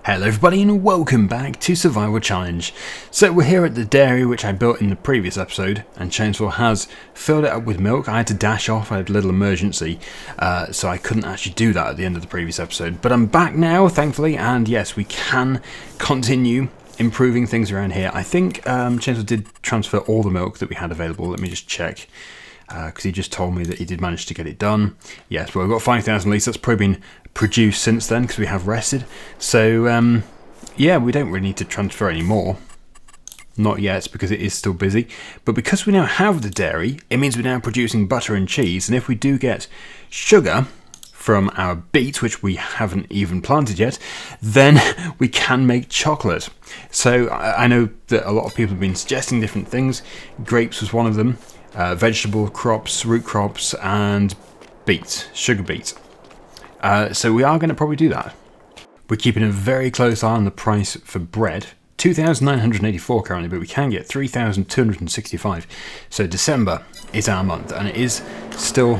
Hello everybody and welcome back to Survival Challenge. So we're here at the dairy which I built in the previous episode, and Chainsaw has filled it up with milk. I had to dash off, I had a little emergency, so I couldn't actually do that at the end of the previous episode. But I'm back now, thankfully, and yes, we can continue improving things around here. I think Chainsaw did transfer all the milk that we had available. Let me just check, because he just told me that he did manage to get it done. Yes, well, we've got 5,000 litres. That's probably been produced since then because we have rested. So yeah, we don't really need to transfer any more. Not yet, because it is still busy. But because we now have the dairy, it means we're now producing butter and cheese. And if we do get sugar from our beet, which we haven't even planted yet, then we can make chocolate. So I know that a lot of people have been suggesting different things. Grapes was one of them. Vegetable crops, root crops, and beet, sugar beet. So we are going to probably do that. We're keeping a very close eye on the price for bread. 2,984 currently, but we can get 3,265. So December is our month, and it is still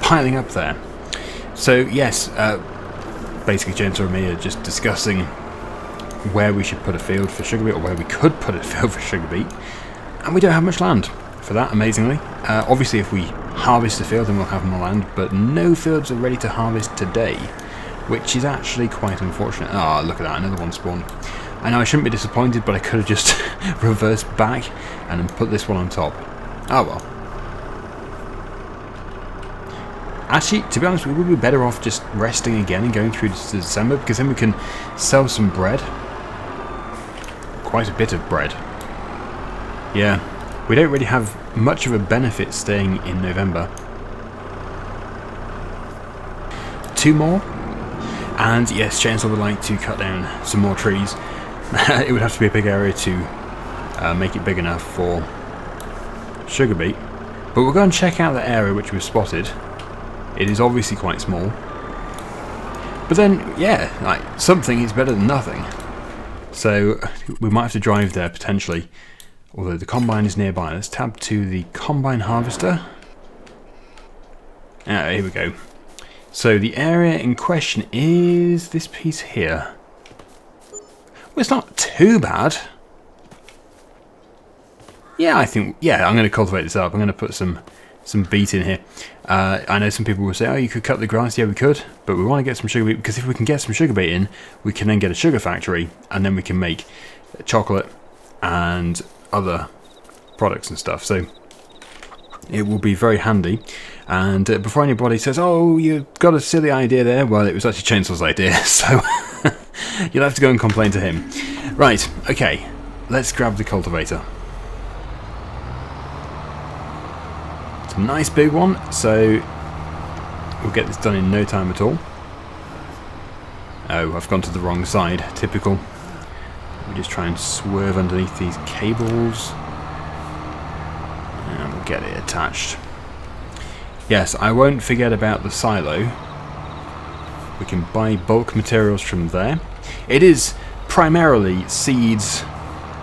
piling up there. So yes, basically James and me are just discussing where we should put a field for sugar beet, or where we could put a field for sugar beet, and we don't have much land for that, amazingly. Obviously if we harvest the field then we'll have more land, but no fields are ready to harvest today, which is actually quite unfortunate. Ah, look at that, another one spawned. I know I shouldn't be disappointed, but I could have just reversed back and then put this one on top. Oh well. Actually, to be honest, we would be better off just resting again and going through to December, because then we can sell some bread. Quite a bit of bread. Yeah. We don't really have much of a benefit staying in November. 2 more. And yes, Chainsaw would like to cut down some more trees. It would have to be a big area to make it big enough for sugar beet. But we'll go and check out the area which we've spotted. It is obviously quite small. But then, yeah, like, something is better than nothing. So we might have to drive there potentially. Although the combine is nearby. Let's tab to the combine harvester. Ah, here we go. So the area in question is this piece here. Well, it's not too bad. Yeah, I think, yeah, I'm going to cultivate this up. I'm going to put some beet in here. I know some people will say, oh, you could cut the grass. Yeah, we could. But we want to get some sugar beet, because if we can get some sugar beet in, we can then get a sugar factory, and then we can make chocolate and other products and stuff, so it will be very handy. And before anybody says, oh, you've got a silly idea there, well, it was actually Chainsaw's idea, so you'll have to go and complain to him. Right, okay, let's grab the cultivator. It's a nice big one, so we'll get this done in no time at all. Oh, I've gone to the wrong side, typical. We just try and swerve underneath these cables, and we'll get it attached. Yes, I won't forget about the silo. We can buy bulk materials from there. It is primarily seeds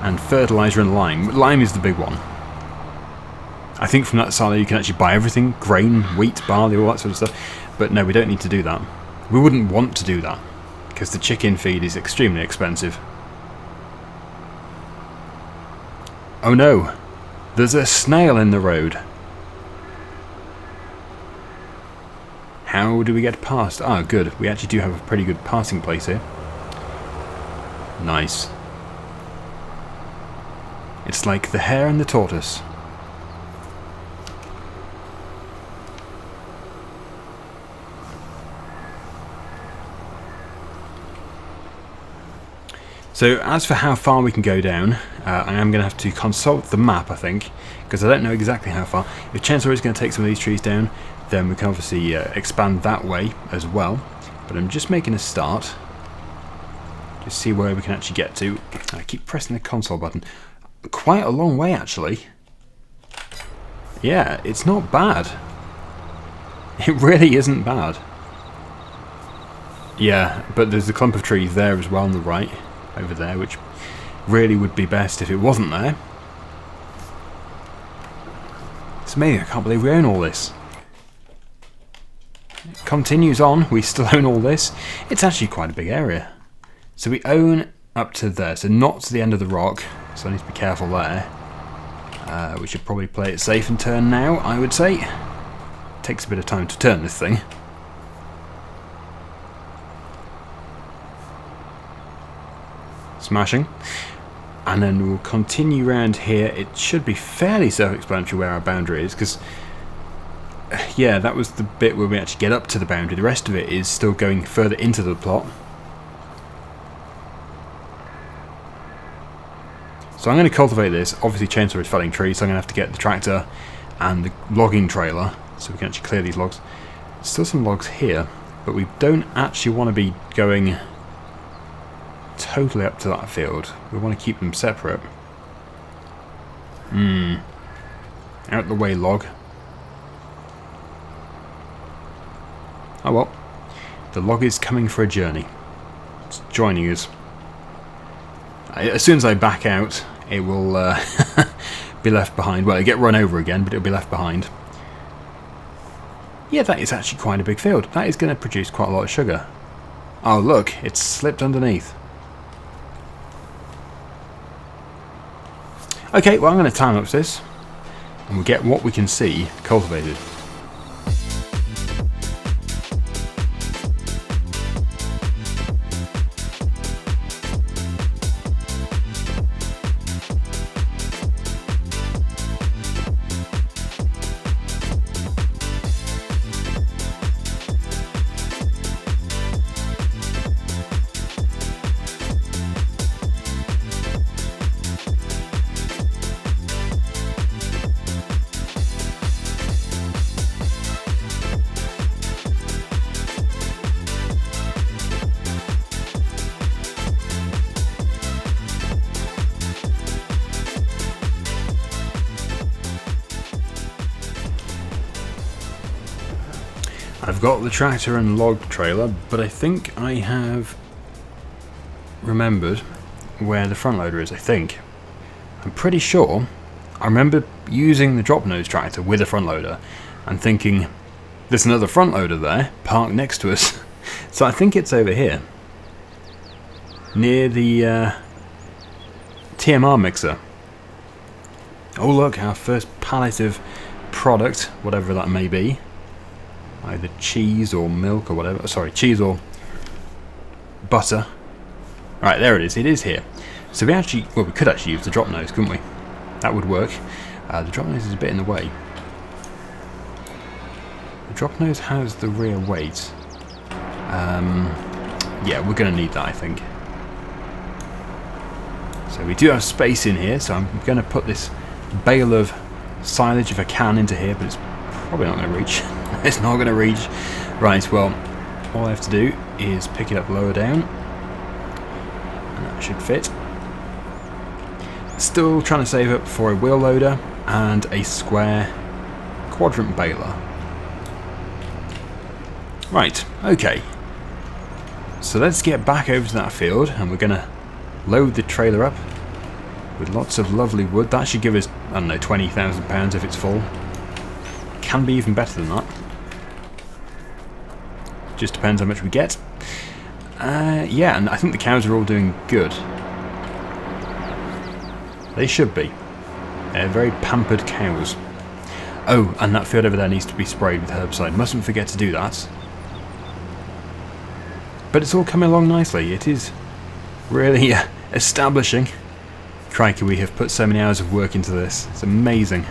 and fertilizer and lime. Lime is the big one. I think from that silo you can actually buy everything: grain, wheat, barley, all that sort of stuff. But no, we don't need to do that. We wouldn't want to do that, because the chicken feed is extremely expensive. Oh no, there's a snail in the road. How do we get past? Ah, good. We actually do have a pretty good passing place here. Nice. It's like the hare and the tortoise. So as for how far we can go down, I am going to have to consult the map, I think, because I don't know exactly how far. If Chainsaw is going to take some of these trees down, then we can obviously expand that way as well. But I'm just making a start. Just see where we can actually get to. I keep pressing the console button. Quite a long way, actually. Yeah, it's not bad. It really isn't bad. Yeah, but there's a clump of trees there as well on the right. Over there, which really would be best if it wasn't there. It's amazing, I can't believe we own all this. It continues on, we still own all this. It's actually quite a big area. So we own up to there, so not to the end of the rock, so I need to be careful there. We should probably play it safe and turn now, I would say. Takes a bit of time to turn this thing. Smashing. And then we'll continue around here. It should be fairly self-explanatory where our boundary is, because yeah, that was the bit where we actually get up to the boundary. The rest of it is still going further into the plot. So I'm going to cultivate this. Obviously chainsaw is felling trees, so I'm going to have to get the tractor and the logging trailer so we can actually clear these logs. There's still some logs here, but we don't actually want to be going totally up to that field. We want to keep them separate. Out the way, log. Oh well. The log is coming for a journey. It's joining us. As soon as I back out, it will be left behind. Well, it'll get run over again, but it'll be left behind. Yeah, that is actually quite a big field. That is going to produce quite a lot of sugar. Oh look, it's slipped underneath. Okay, well I'm going to time lapse this, and we'll get what we can see cultivated. I've got the tractor and log trailer, but I think I have remembered where the front loader is, I think. I'm pretty sure I remember using the drop nose tractor with a front loader and thinking, there's another front loader there, parked next to us. So I think it's over here, near the TMR mixer. Oh look, our first pallet of product, whatever that may be. Either cheese or milk or whatever. Sorry, cheese or butter. Right, there it is. It is here. So we actually, well, we could actually use the drop nose, couldn't we? That would work. The drop nose is a bit in the way. The drop nose has the rear weight. Yeah, we're going to need that, I think. So we do have space in here, so I'm going to put this bale of silage, if I can, into here, but it's probably not going to reach. It's not going to reach. Right, well, all I have to do is pick it up lower down, and that should fit. Still trying to save up for a wheel loader and a square quadrant baler. Right, okay. So let's get back over to that field, and we're going to load the trailer up with lots of lovely wood. That should give us, I don't know, £20,000 if it's full. Can be even better than that. Just depends how much we get. Yeah, and I think the cows are all doing good. They should be. They're very pampered cows. Oh, and that field over there needs to be sprayed with herbicide. Mustn't forget to do that. But it's all coming along nicely. It is really establishing. Crikey, we have put so many hours of work into this. It's amazing.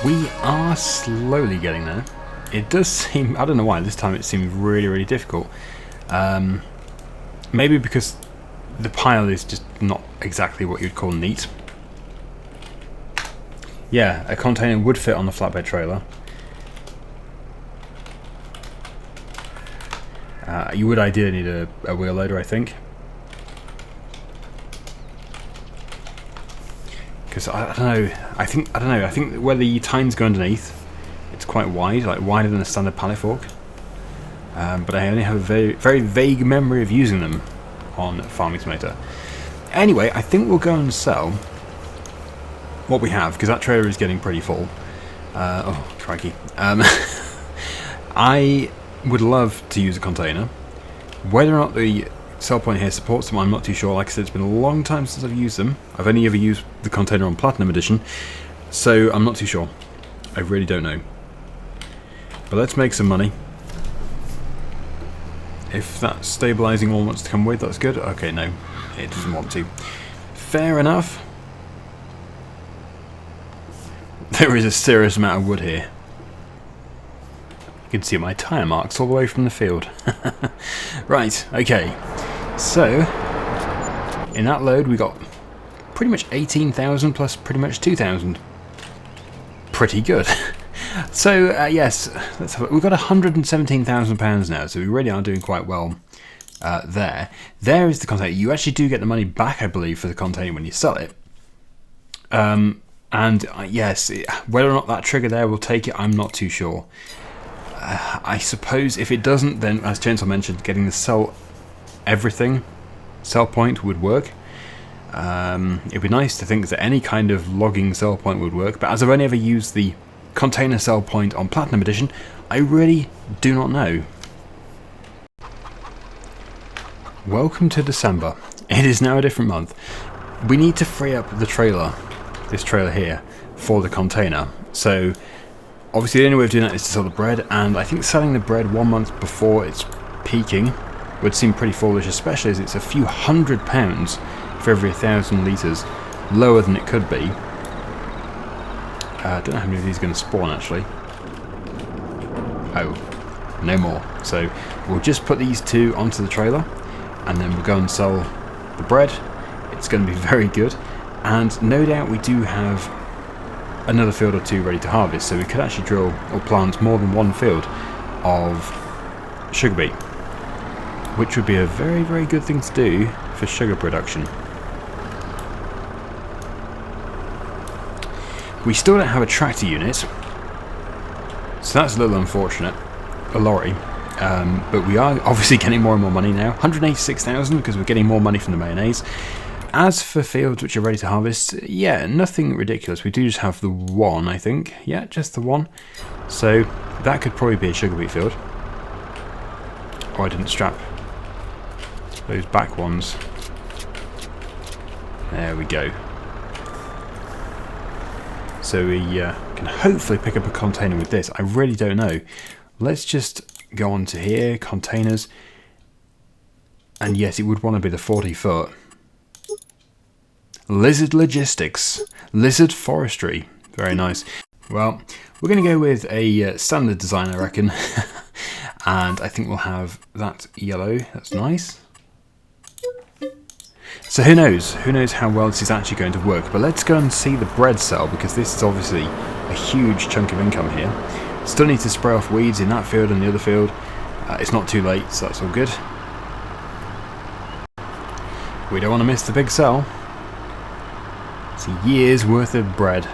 We are slowly getting there. It does seem, I don't know why, this time it seems really, really difficult. Maybe because the pile is just not exactly what you'd call neat. Yeah, a container would fit on the flatbed trailer. You would ideally need a wheel loader, I think. Because I don't know. I think where the tines go underneath, it's quite wide, like wider than a standard pallet fork. But I only have a very, very vague memory of using them on Farming Tomato. Anyway, I think we'll go and sell what we have, because that trailer is getting pretty full. Oh, crikey. I would love to use a container. Whether or not the sell point here supports them, I'm not too sure. Like I said, it's been a long time since I've used them. I've only ever used the container on Platinum Edition, so I'm not too sure. I really don't know. But let's make some money. If that stabilizing one wants to come with, that's good. Okay, no, it doesn't want to. Fair enough. There is a serious amount of wood here. You can see my tyre marks all the way from the field. Right, okay. So, in that load we got pretty much 18,000 plus pretty much 2,000. Pretty good. So, yes, we've got £117,000 now, so we really are doing quite well there. There is the container. You actually do get the money back, I believe, for the container when you sell it. And yes, whether or not that trigger there will take it, I'm not too sure. I suppose if it doesn't, then as Chainsaw mentioned, getting the sell point would work. It'd be nice to think that any kind of logging sell point would work, but as I've only ever used the container sell point on Platinum Edition, I really do not know. Welcome to December. It is now a different month. We need to free up the trailer, this trailer here, for the container. So obviously the only way of doing that is to sell the bread, and I think selling the bread 1 month before it's peaking would seem pretty foolish, especially as it's a few £100 for every 1,000 litres lower than it could be. I don't know how many of these are going to spawn actually. Oh, no more. So we'll just put these two onto the trailer and then we'll go and sell the bread. It's going to be very good, and no doubt we do have another field or two ready to harvest, so we could actually drill or plant more than one field of sugar beet, which would be a very, very good thing to do for sugar production. We still don't have a tractor unit, so that's a little unfortunate, a lorry, but we are obviously getting more and more money now, 186,000 because we're getting more money from the mayonnaise. As for fields which are ready to harvest, yeah, nothing ridiculous. We do just have the one, I think. Yeah, just the one. So that could probably be a sugar beet field. Oh, I didn't strap those back ones. There we go. So we can hopefully pick up a container with this. I really don't know. Let's just go on to here, containers. And yes, it would want to be the 40-foot. Lizard Logistics. Lizard Forestry. Very nice. Well, we're going to go with a standard design, I reckon. And I think we'll have that yellow. That's nice. So who knows? Who knows how well this is actually going to work. But let's go and see the bread sell, because this is obviously a huge chunk of income here. Still need to spray off weeds in that field and the other field. It's not too late, so that's all good. We don't want to miss the big sell. It's a year's worth of bread.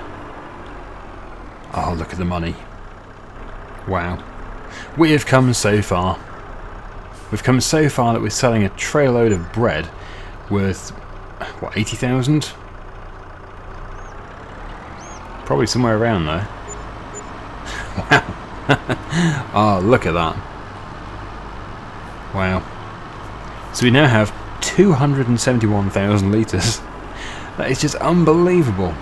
Oh, look at the money. Wow. We have come so far. We've come so far that we're selling a trailload of bread worth, what, 80,000? Probably somewhere around there. Wow. Oh, look at that. Wow. So we now have 271,000 litres. That is just unbelievable.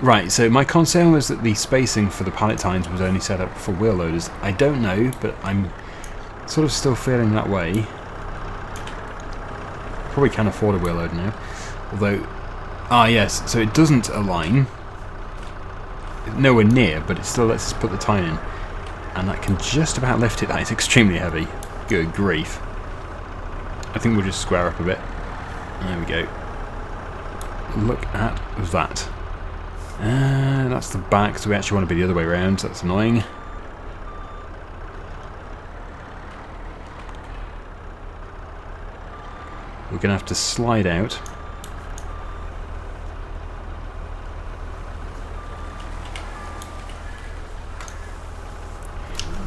Right, so my concern was that the spacing for the pallet tines was only set up for wheel loaders. I don't know, but I'm sort of still feeling that way. Probably can afford a wheel loader now. Although, ah yes, so it doesn't align nowhere near, but it still lets us put the tine in. And that can just about lift it. That is extremely heavy. Good grief. I think we'll just square up a bit. There we go. Look at that. That's the back, so we actually want to be the other way around, so that's annoying. We're going to have to slide out.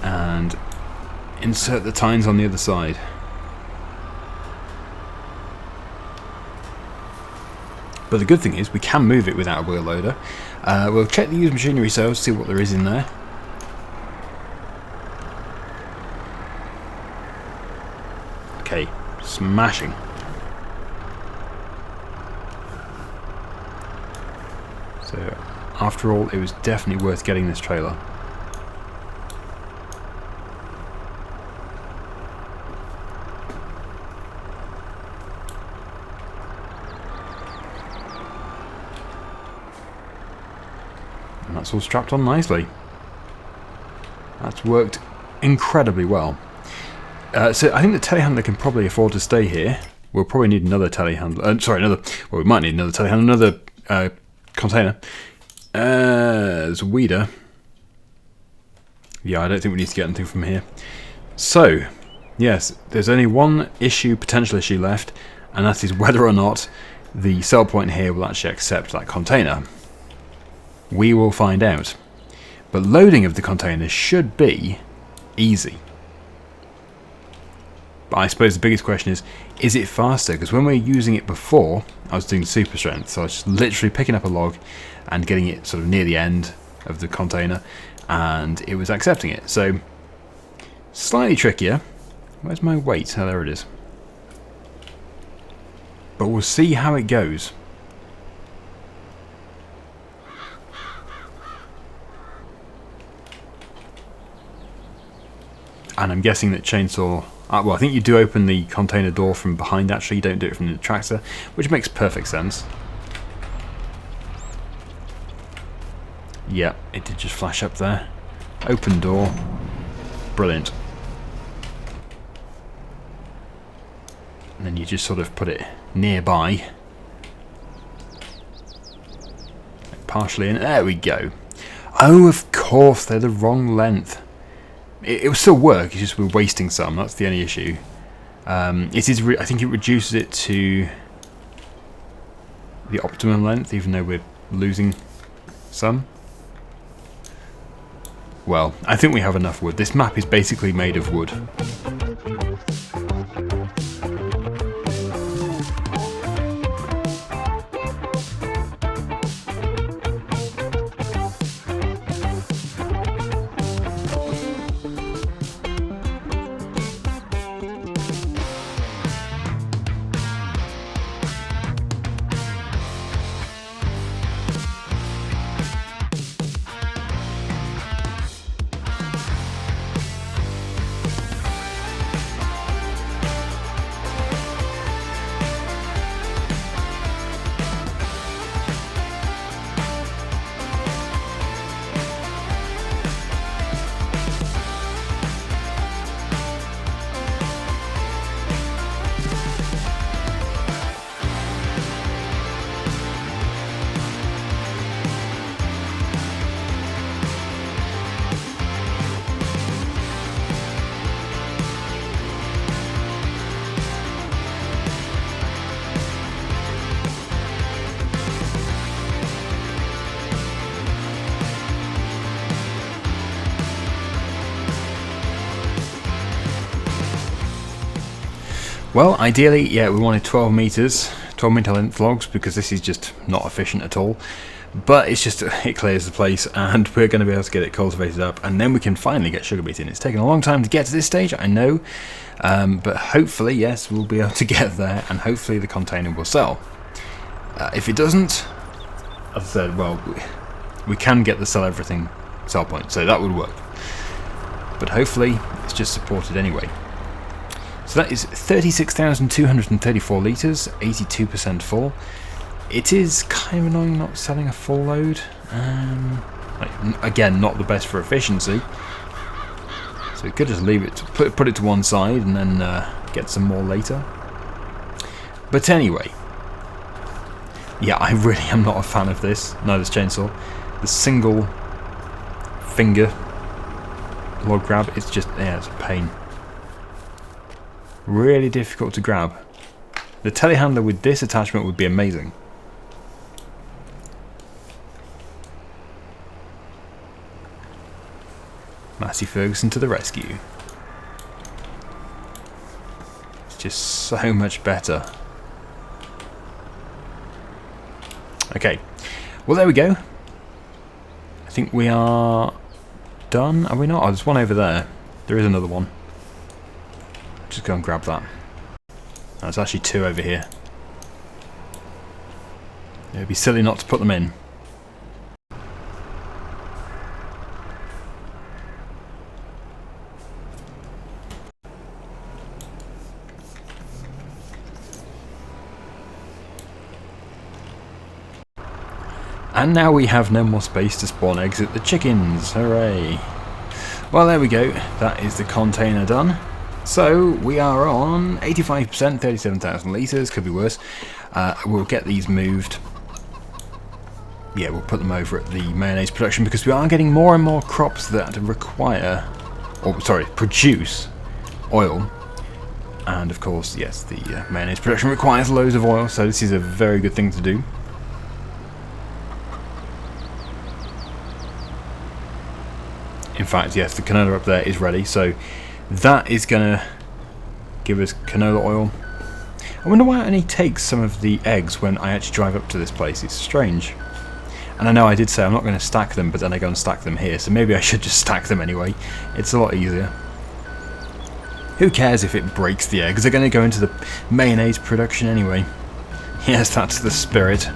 And insert the tines on the other side. But the good thing is we can move it without a wheel loader. We'll check the used machinery sales, see what there is in there. Okay, smashing. So after all, it was definitely worth getting this trailer. And that's all strapped on nicely. That's worked incredibly well. So I think the telehandler can probably afford to stay here. We'll probably need another telehandler. Well, we might need another telehandler, another container. There's a weeder. Yeah, I don't think we need to get anything from here. So, yes, there's only one potential issue left, and that is whether or not the sell point here will actually accept that container. We will find out. But loading of the container should be easy. But I suppose the biggest question is it faster? Because when we were using it before, I was doing super strength, so I was just literally picking up a log and getting it sort of near the end of the container, and it was accepting it. So, slightly trickier. Where's my weight? Oh, there it is. But we'll see how it goes. And I'm guessing that chainsaw... well, I think you do open the container door from behind, actually. You don't do it from the tractor, which makes perfect sense. Yeah, it did just flash up there. Open door. Brilliant. And then you just sort of put it nearby. Partially in. There we go. Oh, of course, they're the wrong length. It will still work, it's just we're wasting some, that's the only issue. It is. I think it reduces it to the optimum length, even though we're losing some. Well, I think we have enough wood. This map is basically made of wood. Well, ideally, yeah, we wanted 12 metres, 12 metre length logs, because this is just not efficient at all. But it's just, it clears the place, and we're going to be able to get it cultivated up, and then we can finally get sugar beet in. It's taken a long time to get to this stage, I know, but hopefully, yes, we'll be able to get there, and hopefully the container will sell. If it doesn't, as I said, well, we can get the sell everything sell point, so that would work. But hopefully, it's just supported anyway. So that is 36,234 litres, 82% full. It is kind of annoying not selling a full load. I Like, again, not the best for efficiency. So we could just leave it, put it to one side and then get some more later. But anyway, yeah, I really am not a fan of this chainsaw. The single finger log grab, it's just, yeah, it's a pain. Really difficult to grab. The telehandler with this attachment would be amazing. Massey Ferguson to the rescue. It's just so much better. Okay, well there we go. I think we are done, are we not? Oh, there's one over there. There is another one. Just go and grab that. There's actually two over here. It would be silly not to put them in. And now we have no more space to spawn eggs at the chickens. Hooray! Well, there we go. That is the container done. So we are on 85%, 37,000 litres. Could be worse. We'll get these moved. Yeah, we'll put them over at the mayonnaise production because we are getting more and more crops that require, or sorry, produce oil. And of course, yes, the mayonnaise production requires loads of oil. So this is a very good thing to do. In fact, yes, the canola up there is ready, so that is going to give us canola oil. I wonder why it only takes some of the eggs when I actually drive up to this place. It's strange. And I know I did say I'm not going to stack them, but then I go and stack them here, so maybe I should just stack them anyway. It's a lot easier. Who cares if it breaks the eggs? They're going to go into the mayonnaise production anyway. Yes, that's the spirit.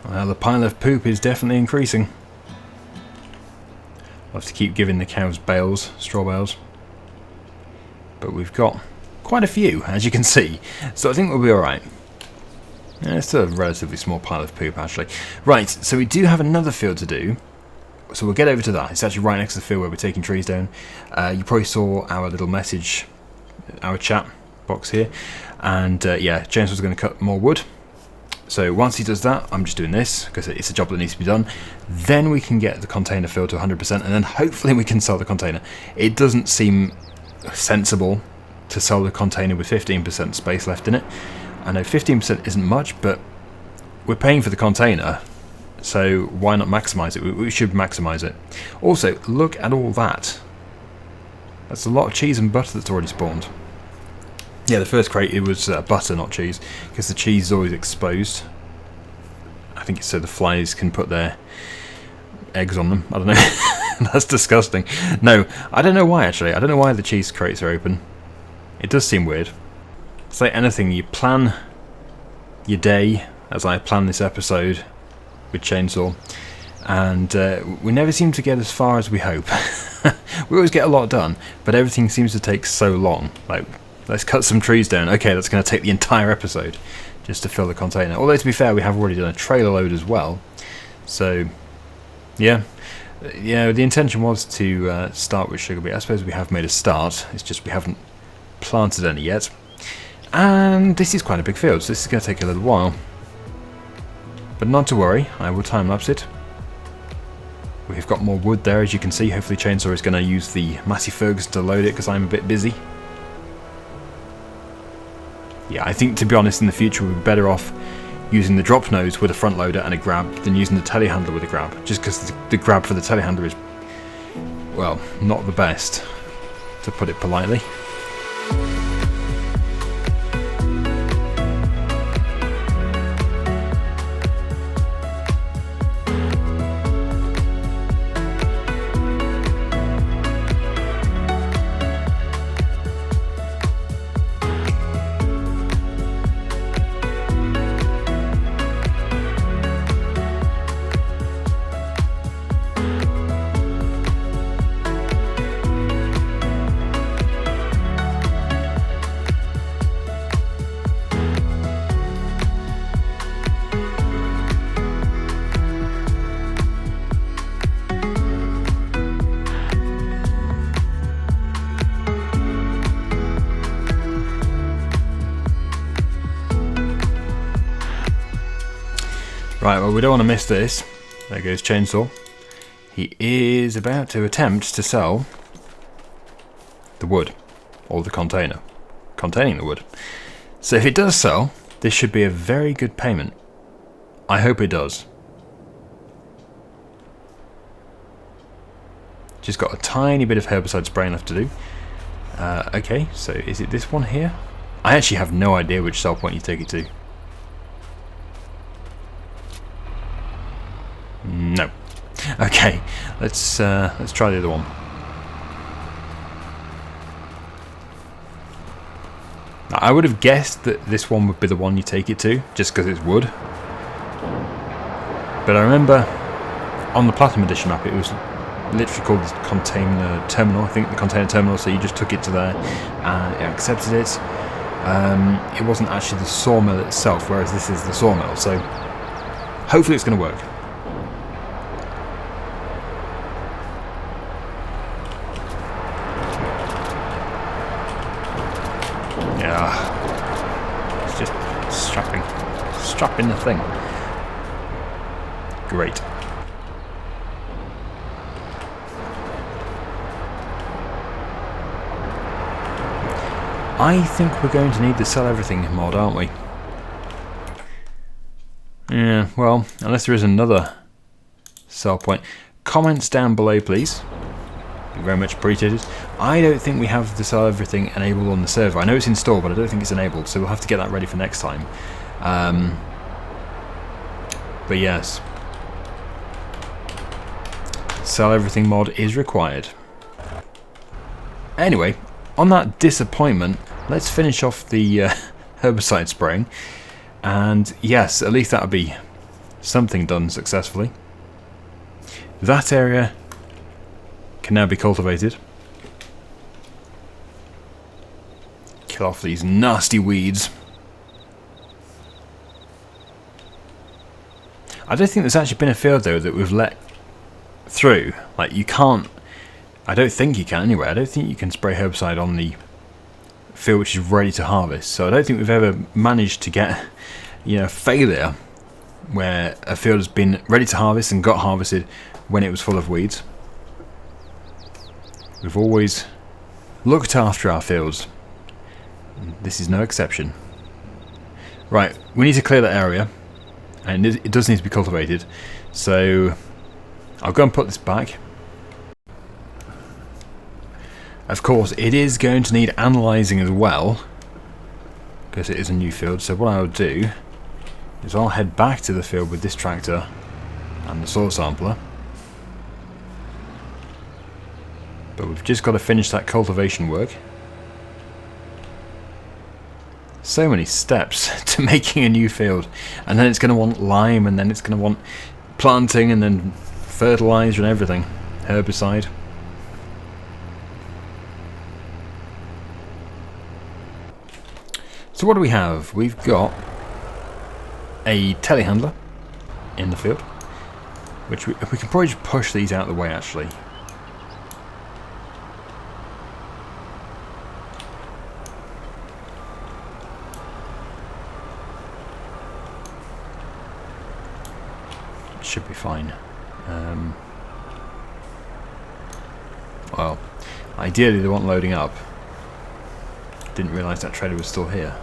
Well, the pile of poop is definitely increasing. I'll have to keep giving the cows bales, straw bales. But we've got quite a few, as you can see. So I think we'll be alright. Yeah, it's still a relatively small pile of poop, actually. Right, so we do have another field to do. So we'll get over to that. It's actually right next to the field where we're taking trees down. You probably saw our little message, our chat box here. And yeah, James was going to cut more wood. So once he does that, I'm just doing this because it's a job that needs to be done. Then we can get the container filled to 100%, and then hopefully we can sell the container. It doesn't seem sensible to sell the container with 15% space left in it. I know 15% isn't much, but we're paying for the container, so why not maximize it? We should maximize it. Also, look at all that. That's a lot of cheese and butter that's already spawned. Yeah, the first crate, it was butter, not cheese, because the cheese is always exposed. I think it's so the flies can put their eggs on them. I don't know. That's disgusting. No, I don't know why, actually. I don't know why the cheese crates are open. It does seem weird. It's like anything, you plan your day, as I plan this episode with Chainsaw, and we never seem to get as far as we hope. We always get a lot done, but everything seems to take so long. Like, let's cut some trees down. Okay, that's going to take the entire episode just to fill the container. Although, to be fair, we have already done a trailer load as well. So, yeah. Yeah, the intention was to start with sugar beet. I suppose we have made a start. It's just we haven't planted any yet. And this is quite a big field, so this is going to take a little while. But not to worry, I will time-lapse it. We've got more wood there, as you can see. Hopefully Chainsaw is going to use the Massey Ferguson to load it, because I'm a bit busy. Yeah, I think to be honest in the future we'd be better off using the drop nose with a front loader and a grab than using the telehandler with a grab, just because the grab for the telehandler is, well, not the best, to put it politely. Right, well we don't want to miss this. There goes Chainsaw. He is about to attempt to sell the wood, or the container containing the wood. So if it does sell, this should be a very good payment. I hope it does. Just got a tiny bit of herbicide spraying left to do. Okay, so is it this one here? I actually have no idea which sell point you take it to. No. Okay, let's try the other one. I would have guessed that this one would be the one you take it to, just because it's wood. But I remember on the Platinum Edition map it was literally called the Container Terminal, I think the Container Terminal, so you just took it to there and it accepted it. It wasn't actually the sawmill itself, whereas this is the sawmill, so hopefully it's going to work. Yeah, it's just strapping the thing. Great. I think we're going to need the sell everything mod, aren't we? Yeah, well, unless there is another sell point. Comments down below, please. Be very much appreciated. I don't think we have the sell everything enabled on the server. I know it's installed, but I don't think it's enabled, so we'll have to get that ready for next time. But yes, sell everything mod is required. Anyway, on that disappointment, let's finish off the herbicide spraying. And yes, at least that'll be something done successfully. That area can now be cultivated. Kill off these nasty weeds. I don't think there's actually been a field though that we've let through. Like you can't, I don't think you can anyway, I don't think you can spray herbicide on the field which is ready to harvest. So I don't think we've ever managed to get, you know, failure where a field has been ready to harvest and got harvested when it was full of weeds. We've always looked after our fields. This is no exception. Right, we need to clear that area, and it does need to be cultivated. So I'll go and put this back. Of course, it is going to need analysing as well, because it is a new field. So what I'll do is I'll head back to the field with this tractor and the soil sampler. But we've just got to finish that cultivation work. So many steps to making a new field, and then it's going to want lime, and then it's going to want planting, and then fertilizer and everything, herbicide. So what do we have? We've got a telehandler in the field, which we can probably just push these out of the way actually. Should be fine. Well, ideally they want loading up. Didn't realise that trailer was still here.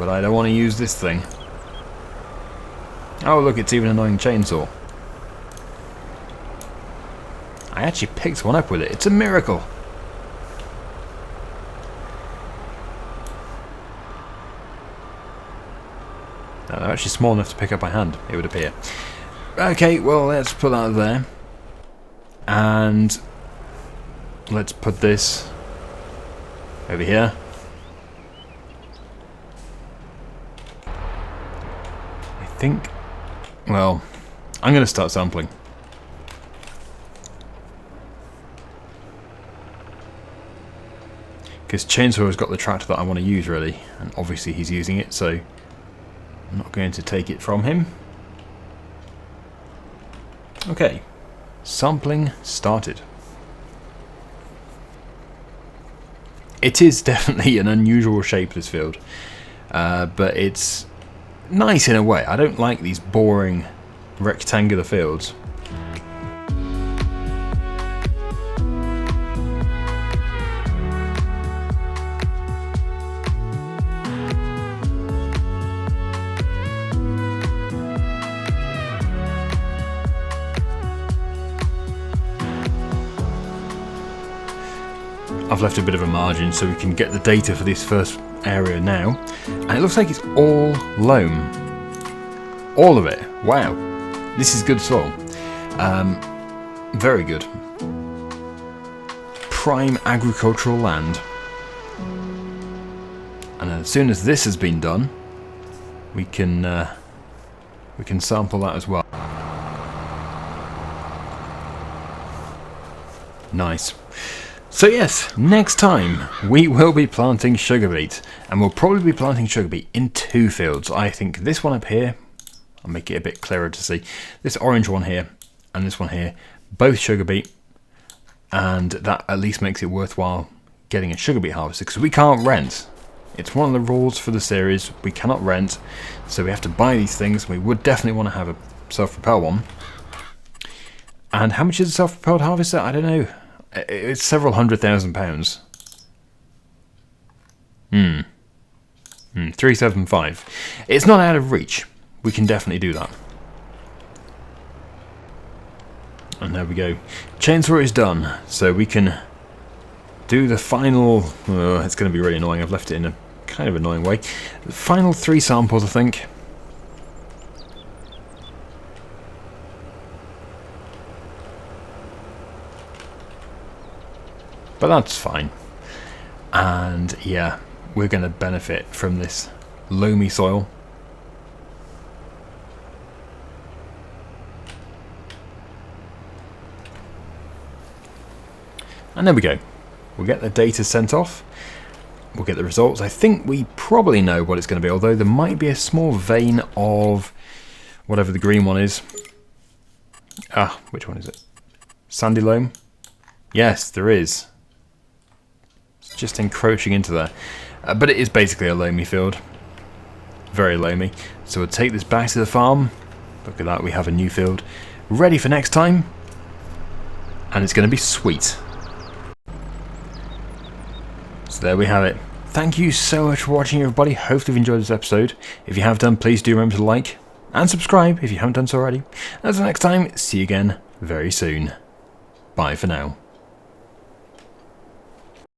but I don't want to use this thing. Oh look, it's even an annoying chainsaw. I actually picked one up with it. It's a miracle. No, they're actually small enough to pick up by hand, it would appear. Okay, well, let's put that there. And let's put this over here. I think, well, I'm going to start sampling. Because Chainsaw has got the tractor that I want to use, really. And obviously he's using it, so I'm not going to take it from him. Okay. Sampling started. It is definitely an unusual shape, this field. But it's nice in a way. I don't like these boring rectangular fields. I've left a bit of a margin so we can get the data for this first area now, and it looks like it's all loam. All of it. Wow. This is good soil. Very good. Prime agricultural land. And as soon as this has been done, we can sample that as well. Nice. So yes, next time we will be planting sugar beet, and we'll probably be planting sugar beet in 2 fields. I think this one up here, I'll make it a bit clearer to see, this orange one here and this one here, both sugar beet, and that at least makes it worthwhile getting a sugar beet harvester, because we can't rent. It's one of the rules for the series, we cannot rent, so we have to buy these things. We would definitely want to have a self-propelled one. And how much is a self-propelled harvester? I don't know. It's several £100,000. 375. It's not out of reach. We can definitely do that. And there we go. Chainsaw is done, so we can do the final. It's going to be really annoying. I've left it in a kind of annoying way. The final 3 samples, I think. But that's fine. And yeah, we're going to benefit from this loamy soil. And there we go. We'll get the data sent off. We'll get the results. I think we probably know what it's going to be, although there might be a small vein of whatever the green one is. Ah, which one is it? Sandy loam? Yes, there is. Just encroaching into there, but it is basically a loamy field, very loamy. So we'll take this back to the farm. Look at that, we have a new field ready for next time, and it's going to be sweet. So there we have it. Thank you so much for watching, everybody. Hopefully you've enjoyed this episode. If you have done, please do remember to like and subscribe if you haven't done so already. Until next time, see you again very soon. Bye for now.